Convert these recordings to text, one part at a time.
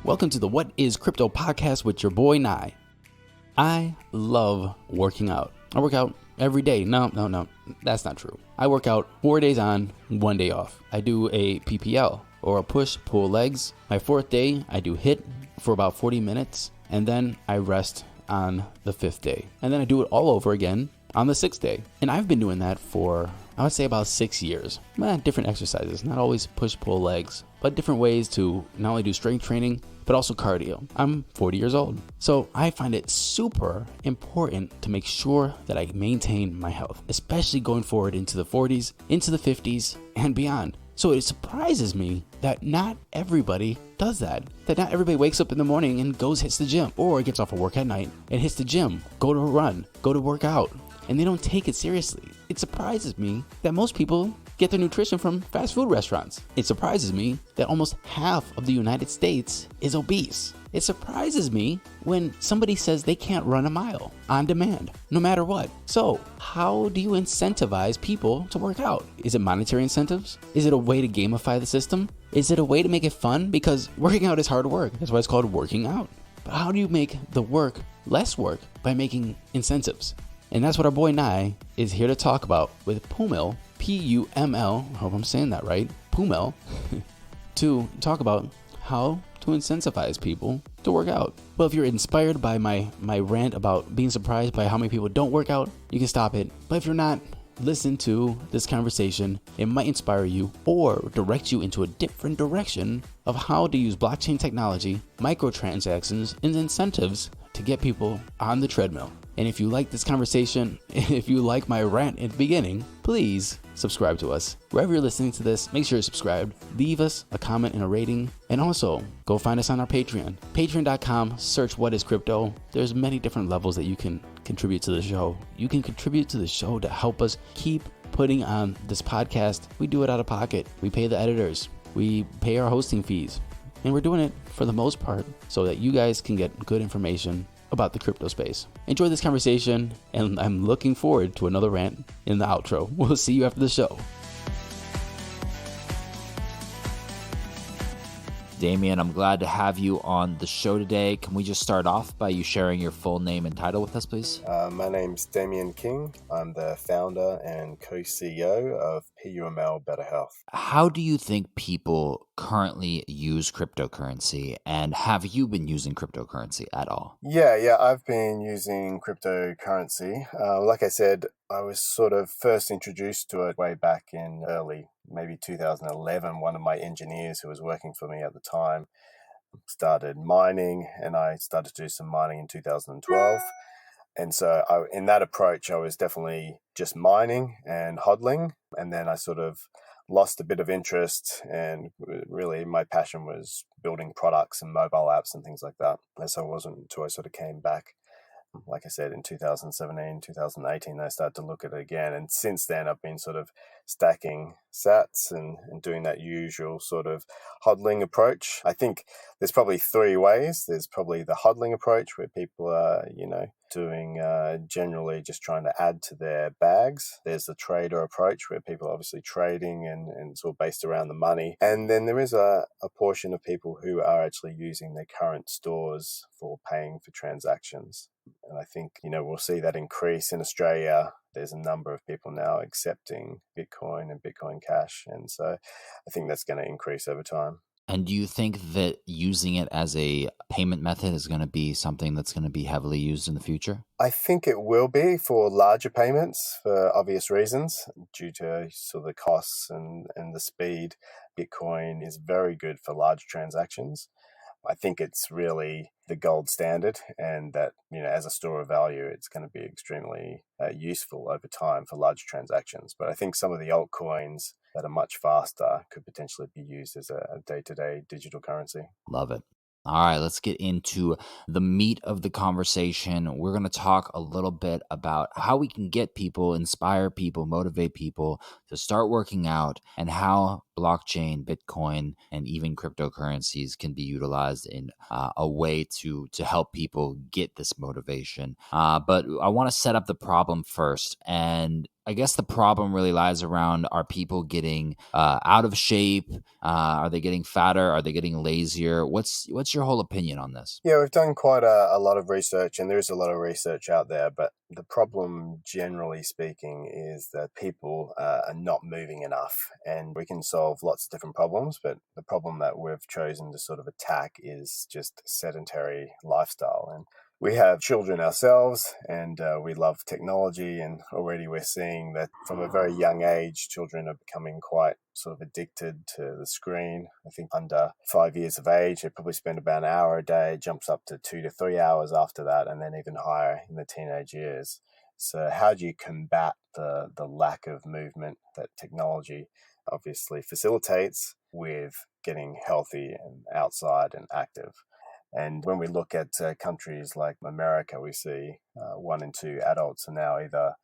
Welcome to the What is Crypto podcast with your boy Nye. I love working out. I work out every day. No, that's not true. I work out 4 days on, 1 day off. I do a PPL or a push, pull legs. My fourth day, I do HIIT for about 40 minutes and then I rest on the fifth day. And then I do it all over again on the sixth day. And I've been doing that for, I would say, about 6 years. Different exercises, not always push, pull legs, but different ways to not only do strength training, but also cardio. I'm 40 years old. So I find it super important to make sure that I maintain my health, especially going forward into the 40s, into the 50s, and beyond. So it surprises me that not everybody does that. That not everybody wakes up in the morning and hits the gym, or gets off of work at night and hits the gym, go to a run, go to work out, and they don't take it seriously. It surprises me that most people get their nutrition from fast food restaurants. It surprises me that almost half of the United States is obese. It surprises me when somebody says they can't run a mile on demand, no matter what. So how do you incentivize people to work out? Is it monetary incentives? Is it a way to gamify the system? Is it a way to make it fun? Because working out is hard work. That's why it's called working out. But how do you make the work less work by making incentives? And that's what our boy Nye is here to talk about with PUML, P-U-M-L, I hope I'm saying that right, PUML, to talk about how to incentivize people to work out. Well, if you're inspired by my rant about being surprised by how many people don't work out, you can stop it. But if you're not, listen to this conversation. It might inspire you or direct you into a different direction of how to use blockchain technology, microtransactions, and incentives to get people on the treadmill. And if you like this conversation, if you like my rant in the beginning, please subscribe to us. Wherever you're listening to this, make sure you're subscribed. Leave us a comment and a rating. And also, go find us on our Patreon. Patreon.com, search What is Crypto. There's many different levels that you can contribute to the show. You can contribute to the show to help us keep putting on this podcast. We do it out of pocket. We pay the editors. We pay our hosting fees. And we're doing it for the most part so that you guys can get good information about the crypto space. Enjoy this conversation, and I'm looking forward to another rant in the outro. We'll see you after the show. Damian, I'm glad to have you on the show today. Can we just start off by you sharing your full name and title with us, please? My name's Damian King. I'm the founder and co-CEO of PUML Better Health. How do you think people currently use cryptocurrency, and have you been using cryptocurrency at all? Yeah, I've been using cryptocurrency. Like I said, I was sort of first introduced to it way back in early, maybe 2011. One of my engineers who was working for me at the time started mining, and I started to do some mining in 2012. And so in that approach, I was definitely just mining and hodling. And then I sort of lost a bit of interest, and really my passion was building products and mobile apps and things like that. And so it wasn't until I sort of came back, like I said, in 2017, 2018, I started to look at it again. And since then, I've been sort of stacking sats and doing that usual sort of hodling approach. I think there's probably three ways. There's probably the hodling approach, where people are, doing generally just trying to add to their bags. There's the trader approach, where people are obviously trading and it's all based around the money. And then there is a portion of people who are actually using their current stores for paying for transactions. And I think, we'll see that increase in Australia. There's a number of people now accepting Bitcoin and Bitcoin Cash. And so I think that's going to increase over time. And do you think that using it as a payment method is going to be something that's going to be heavily used in the future? I think it will be for larger payments for obvious reasons, due to sort of the costs and the speed. Bitcoin is very good for large transactions. I think it's really the gold standard, and that, as a store of value, it's going to be extremely useful over time for large transactions. But I think some of the altcoins that are much faster could potentially be used as a day-to-day digital currency. Love it. All right, let's get into the meat of the conversation. We're going to talk a little bit about how we can get people, inspire people, motivate people to start working out, and how blockchain, Bitcoin, and even cryptocurrencies can be utilized in a way to help people get this motivation. But I want to set up the problem first. And I guess the problem really lies around, are people getting out of shape? Are they getting fatter? Are they getting lazier? What's your whole opinion on this? Yeah, we've done quite a lot of research, and there is a lot of research out there, but the problem, generally speaking, is that people are not moving enough, and we can solve lots of different problems, but the problem that we've chosen to sort of attack is just sedentary lifestyle. And we have children ourselves, and we love technology, and already we're seeing that from a very young age, children are becoming quite sort of addicted to the screen. I think under 5 years of age, they probably spend about an hour a day, jumps up to 2 to 3 hours after that, and then even higher in the teenage years. So how do you combat the lack of movement that technology obviously facilitates with getting healthy and outside and active? And when we look at countries like America, we see 1 in 2 adults are now either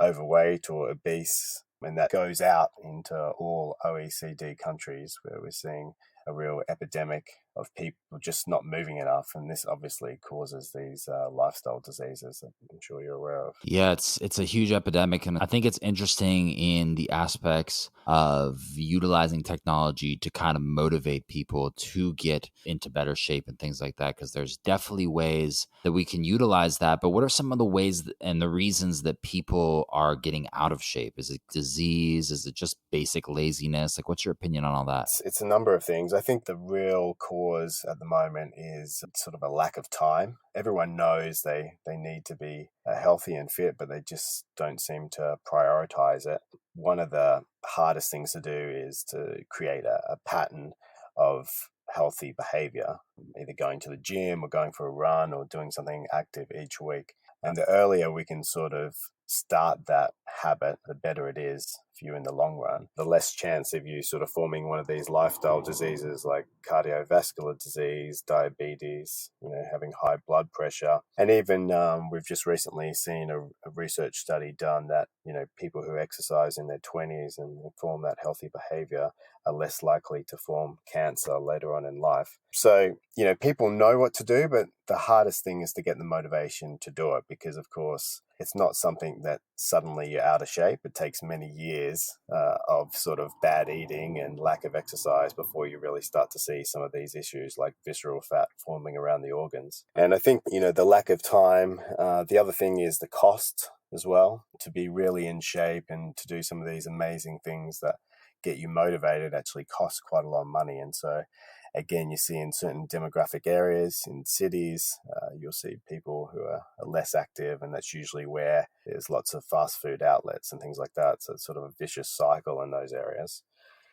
overweight or obese. And that goes out into all OECD countries, where we're seeing a real epidemic of people just not moving enough. And this obviously causes these lifestyle diseases that I'm sure you're aware of. Yeah, it's a huge epidemic, and I think it's interesting in the aspects of utilizing technology to kind of motivate people to get into better shape and things like that, because there's definitely ways that we can utilize that. But what are some of the ways and the reasons that people are getting out of shape? Is it disease? Is it just basic laziness? Like, what's your opinion on all that? It's a number of things. I think the real cause at the moment is sort of a lack of time. Everyone knows they need to be healthy and fit, but they just don't seem to prioritize it. One of the hardest things to do is to create a pattern of healthy behavior, either going to the gym or going for a run or doing something active each week. And the earlier we can sort of start that habit, the better it is for you in the long run. The less chance of you sort of forming one of these lifestyle diseases like cardiovascular disease, diabetes, having high blood pressure. And even we've just recently seen a research study done that, people who exercise in their 20s and form that healthy behavior are less likely to form cancer later on in life. So, people know what to do, but the hardest thing is to get the motivation to do it, because, of course, it's not something that suddenly you're out of shape. It takes many years of sort of bad eating and lack of exercise before you really start to see some of these issues like visceral fat forming around the organs. And I think, the lack of time, the other thing is the cost as well. To be really in shape and to do some of these amazing things that get you motivated actually costs quite a lot of money. And so again, you see in certain demographic areas, in cities, you'll see people who are less active, and that's usually where there's lots of fast food outlets and things like that. So it's sort of a vicious cycle in those areas.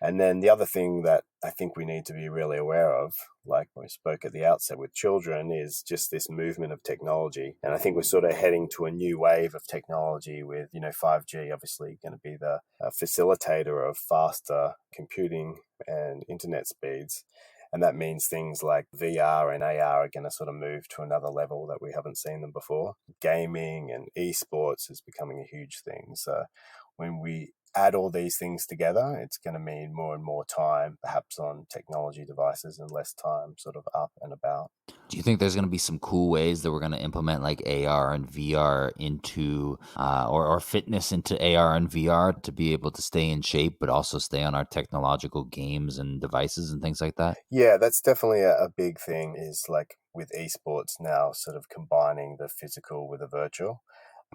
And then the other thing that I think we need to be really aware of, like we spoke at the outset with children, is just this movement of technology. And I think we're sort of heading to a new wave of technology with, 5G obviously going to be the facilitator of faster computing and internet speeds. And that means things like VR and AR are going to sort of move to another level that we haven't seen them before. Gaming and esports is becoming a huge thing. So when we add all these things together, it's going to mean more and more time, perhaps on technology devices, and less time sort of up and about. Do you think there's going to be some cool ways that we're going to implement like AR and VR into, or fitness into AR and VR to be able to stay in shape, but also stay on our technological games and devices and things like that? Yeah, that's definitely a big thing, is like with esports now sort of combining the physical with the virtual.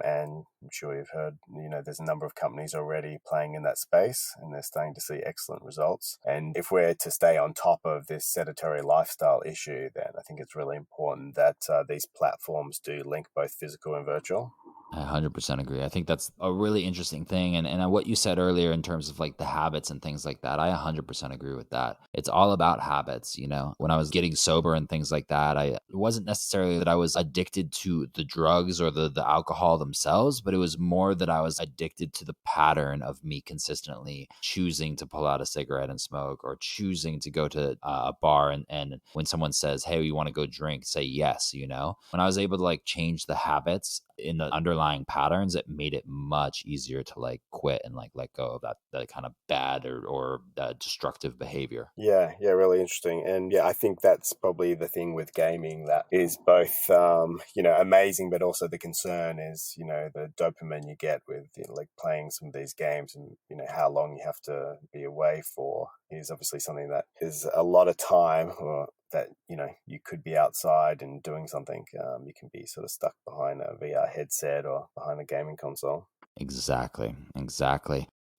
And I'm sure you've heard, there's a number of companies already playing in that space, and they're starting to see excellent results. And if we're to stay on top of this sedentary lifestyle issue, then I think it's really important that these platforms do link both physical and virtual. I 100% agree. I think that's a really interesting thing. And what you said earlier in terms of like the habits and things like that, I 100% agree with that. It's all about habits. When I was getting sober and things like that, it wasn't necessarily that I was addicted to the drugs or the alcohol themselves, but it was more that I was addicted to the pattern of me consistently choosing to pull out a cigarette and smoke, or choosing to go to a bar. And when someone says, hey, you want to go drink, say yes. When I was able to like change the habits, in the underlying patterns, it made it much easier to like quit and like let go of that kind of bad or destructive behavior. Yeah, really interesting. And yeah, I think that's probably the thing with gaming that is both, amazing, but also the concern is, the dopamine you get with like playing some of these games and, how long you have to be away for is obviously something that is a lot of time or that, you could be outside and doing something. You can be sort of stuck behind a VR headset or behind a gaming console. Exactly.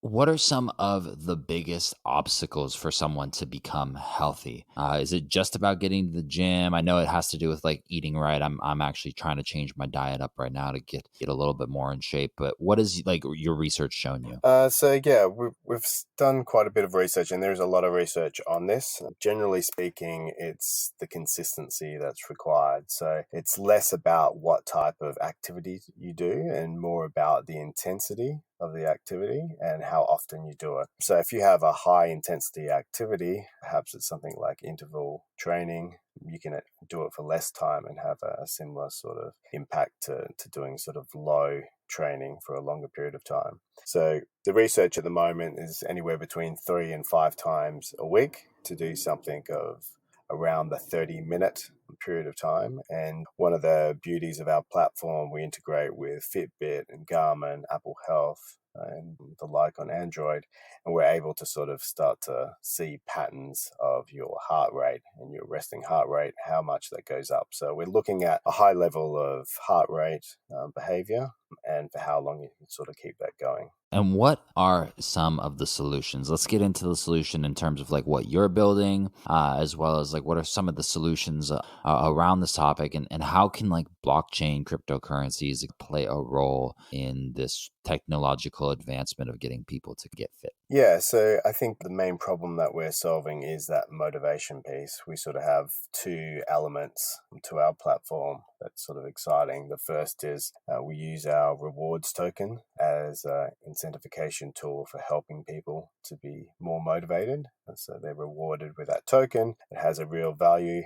What are some of the biggest obstacles for someone to become healthy? Is it just about getting to the gym? I know it has to do with like eating right. I'm actually trying to change my diet up right now to get a little bit more in shape. But what has like your research shown you? So yeah, we've done quite a bit of research, and there's a lot of research on this. Generally speaking, it's the consistency that's required. So it's less about what type of activity you do and more about the intensity of the activity and how often you do it. So if you have a high intensity activity, perhaps it's something like interval training, you can do it for less time and have a similar sort of impact to doing sort of low training for a longer period of time. So the research at the moment is anywhere between 3 and 5 times a week to do something of around the 30-minute period of time. And one of the beauties of our platform, we integrate with Fitbit and Garmin, Apple Health, and the like on Android, and we're able to sort of start to see patterns of your heart rate and your resting heart rate, how much that goes up. So we're looking at a high level of heart rate behavior and for how long you can sort of keep that going. And what are some of the solutions? Let's get into the solution in terms of like what you're building, as well as like what are some of the solutions around this topic, and how can like blockchain cryptocurrencies play a role in this technological advancement of getting people to get fit? Yeah, so I think the main problem that we're solving is that motivation piece. We sort of have two elements to our platform that's sort of exciting. The first is we use our rewards token as an incentivization tool for helping people to be more motivated. And so they're rewarded with that token. It has a real value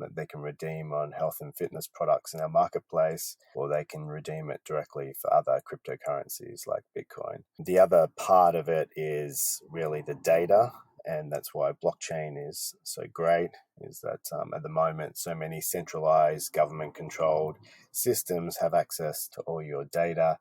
that they can redeem on health and fitness products in our marketplace, or they can redeem it directly for other cryptocurrencies like Bitcoin. The other part of it is really the data, and that's why blockchain is so great, is that at the moment so many centralized government controlled systems have access to all your data.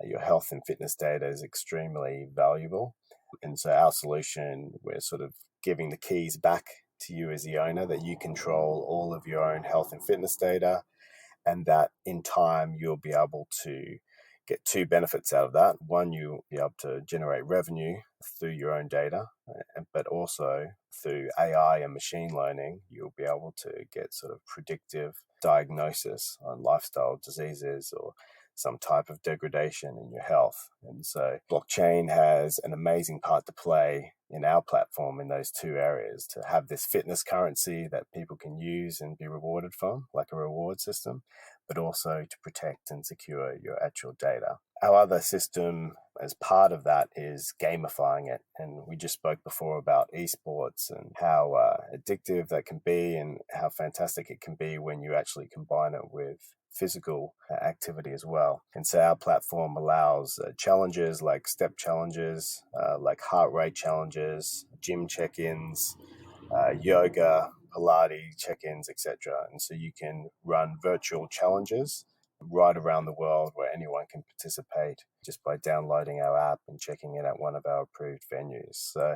Your health and fitness data is extremely valuable, and so our solution, we're sort of giving the keys back to you as the owner, that you control all of your own health and fitness data, and that in time you'll be able to get two benefits out of that. One, you'll be able to generate revenue through your own data, but also through AI and machine learning, you'll be able to get sort of predictive diagnosis on lifestyle diseases or some type of degradation in your health. And so blockchain has an amazing part to play in our platform in those two areas, to have this fitness currency that people can use and be rewarded from, like a reward system, but also to protect and secure your actual data. Our other system as part of that is gamifying it. And we just spoke before about esports and how addictive that can be and how fantastic it can be when you actually combine it with physical activity as well. And so our platform allows challenges like step challenges, like heart rate challenges, gym check-ins, yoga, Pilates check-ins, etc. And so you can run virtual challenges right around the world where anyone can participate just by downloading our app and checking in at one of our approved venues. So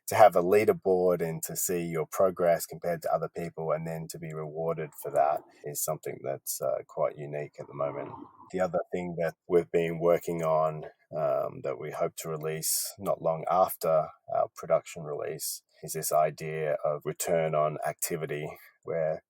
to have a leaderboard and to see your progress compared to other people and then to be rewarded for that is something that's quite unique at the moment. The other thing that we've been working on that we hope to release not long after our production release is this idea of return on activity, where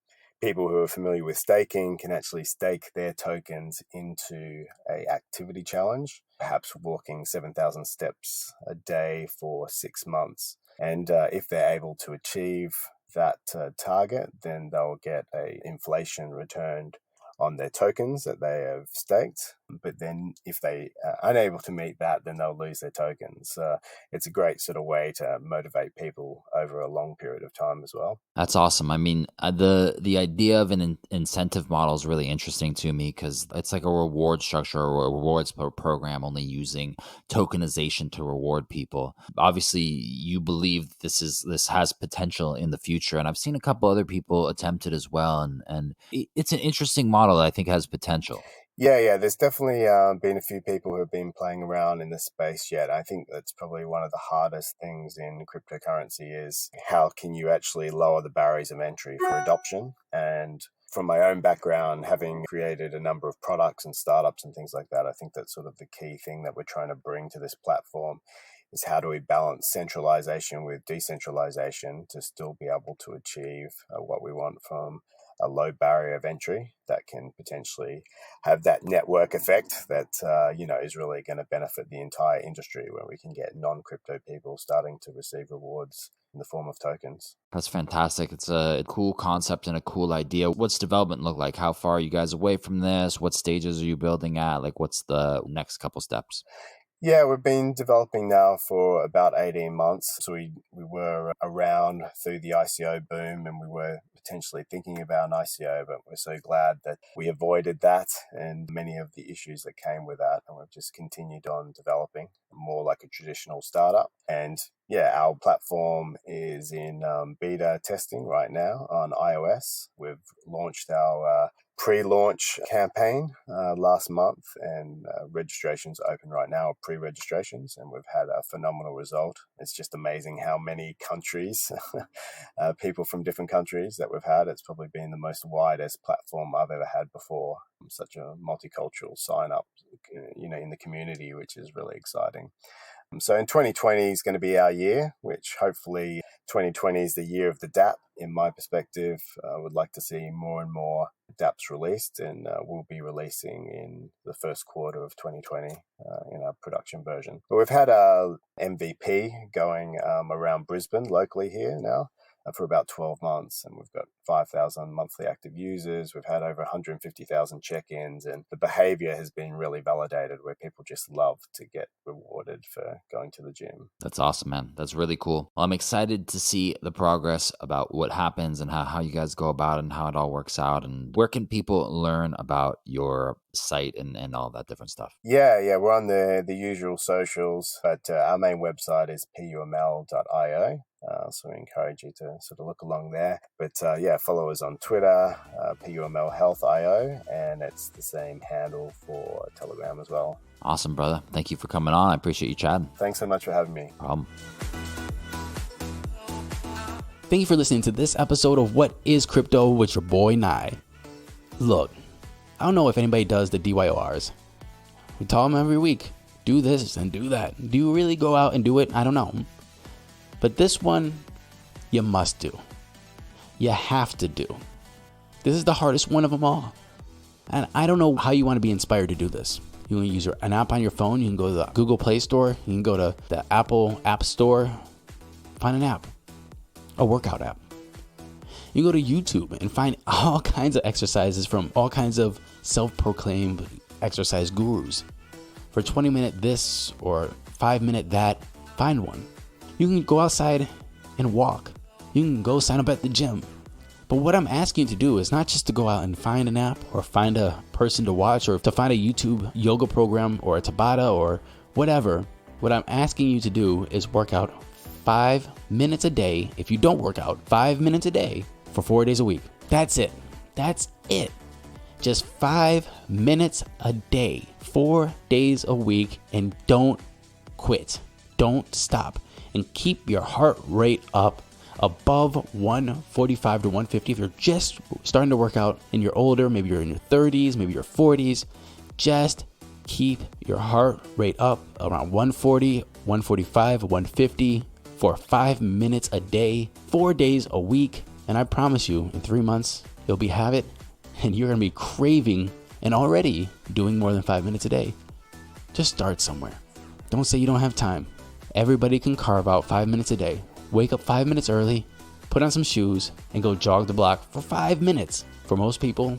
people who are familiar with staking can actually stake their tokens into a activity challenge, perhaps walking 7,000 steps a day for 6 months. And if they're able to achieve that target, then they'll get a inflation returned on their tokens that they have staked. But then if they are unable to meet that, then they'll lose their tokens. It's a great sort of way to motivate people over a long period of time as well. That's awesome. I mean, the idea of an incentive model is really interesting to me because it's like a reward structure or a rewards program only using tokenization to reward people. Obviously, you believe this has potential in the future, and I've seen a couple other people attempt it as well, and it's an interesting model that I think has potential. Yeah. There's definitely been a few people who have been playing around in this space yet. I think that's probably one of the hardest things in cryptocurrency is how can you actually lower the barriers of entry for adoption. And from my own background, having created a number of products and startups and things like that, I think that's sort of the key thing that we're trying to bring to this platform is how do we balance centralization with decentralization to still be able to achieve what we want from a low barrier of entry that can potentially have that network effect that is really going to benefit the entire industry, where we can get non-crypto people starting to receive rewards in the form of tokens. That's fantastic. It's a cool concept and a cool idea. What's development look like? How far are you guys away from this? What stages are you building at? Like, what's the next couple steps? Yeah, we've been developing now for about 18 months. So we were around through the ICO boom, and we were potentially thinking about an ICO, but we're so glad that we avoided that and many of the issues that came with that. And we've just continued on developing more like a traditional startup. And yeah, our platform is in beta testing right now on iOS. We've launched our pre-launch campaign last month, and registrations are open right now, pre-registrations, and we've had a phenomenal result. It's just amazing how many countries, people from different countries that we've had. It's probably been the most widest platform I've ever had before. Such a multicultural sign up, in the community, which is really exciting. So in 2020 is going to be our year, which hopefully 2020 is the year of the dApp. In my perspective, I would like to see more and more dApps released, and we'll be releasing in the first quarter of 2020 in our production version. But we've had a MVP going around Brisbane locally here now for about 12 months, and we've got 5,000 monthly active users. We've had over 150,000 check-ins, and the behavior has been really validated, where people just love to get rewarded for going to the gym. That's awesome, man. That's really cool. Well, I'm excited to see the progress about what happens and how you guys go about it and how it all works out. And where can people learn about your site and all that different stuff? Yeah, we're on the usual socials, but our main website is PUML.io. So we encourage you to sort of look along there. But follow us on Twitter, PUML Health IO, and it's the same handle for Telegram as well. Awesome, brother. Thank you for coming on. I appreciate you chatting. Thanks so much for having me. No problem. Thank you for listening to this episode of What is Crypto with your boy Nye. Look, I don't know if anybody does the DYORs. We tell them every week, do this and do that. Do you really go out and do it? I don't know. But this one, you must do. You have to do. This is the hardest one of them all. And I don't know how you want to be inspired to do this. You want to use an app on your phone. You can go to the Google Play Store. You can go to the Apple App Store. Find an app. A workout app. You can go to YouTube and find all kinds of exercises from all kinds of self-proclaimed exercise gurus. For 20-minute this or 5-minute that, find one. You can go outside and walk. You can go sign up at the gym. But what I'm asking you to do is not just to go out and find an app or find a person to watch or to find a YouTube yoga program or a Tabata or whatever. What I'm asking you to do is work out 5 minutes a day. If you don't work out 5 minutes a day for 4 days a week. That's it. That's it. Just 5 minutes a day, 4 days a week, and don't quit. Don't stop. And keep your heart rate up above 145 to 150. If you're just starting to work out and you're older, maybe you're in your 30s, maybe your 40s, just keep your heart rate up around 140, 145, 150 for 5 minutes a day, 4 days a week. And I promise you, in 3 months, you'll be have it and you're going to be craving and already doing more than 5 minutes a day. Just start somewhere. Don't say you don't have time. Everybody can carve out 5 minutes a day. Wake up 5 minutes early, put on some shoes, and go jog the block for 5 minutes. For most people,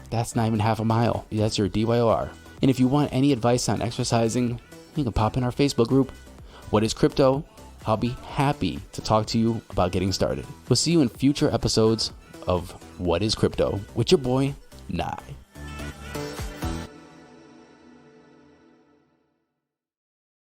that's not even half a mile. That's your DYOR. And if you want any advice on exercising, you can pop in our Facebook group, What is Crypto? I'll be happy to talk to you about getting started. We'll see you in future episodes of What is Crypto with your boy, Nye.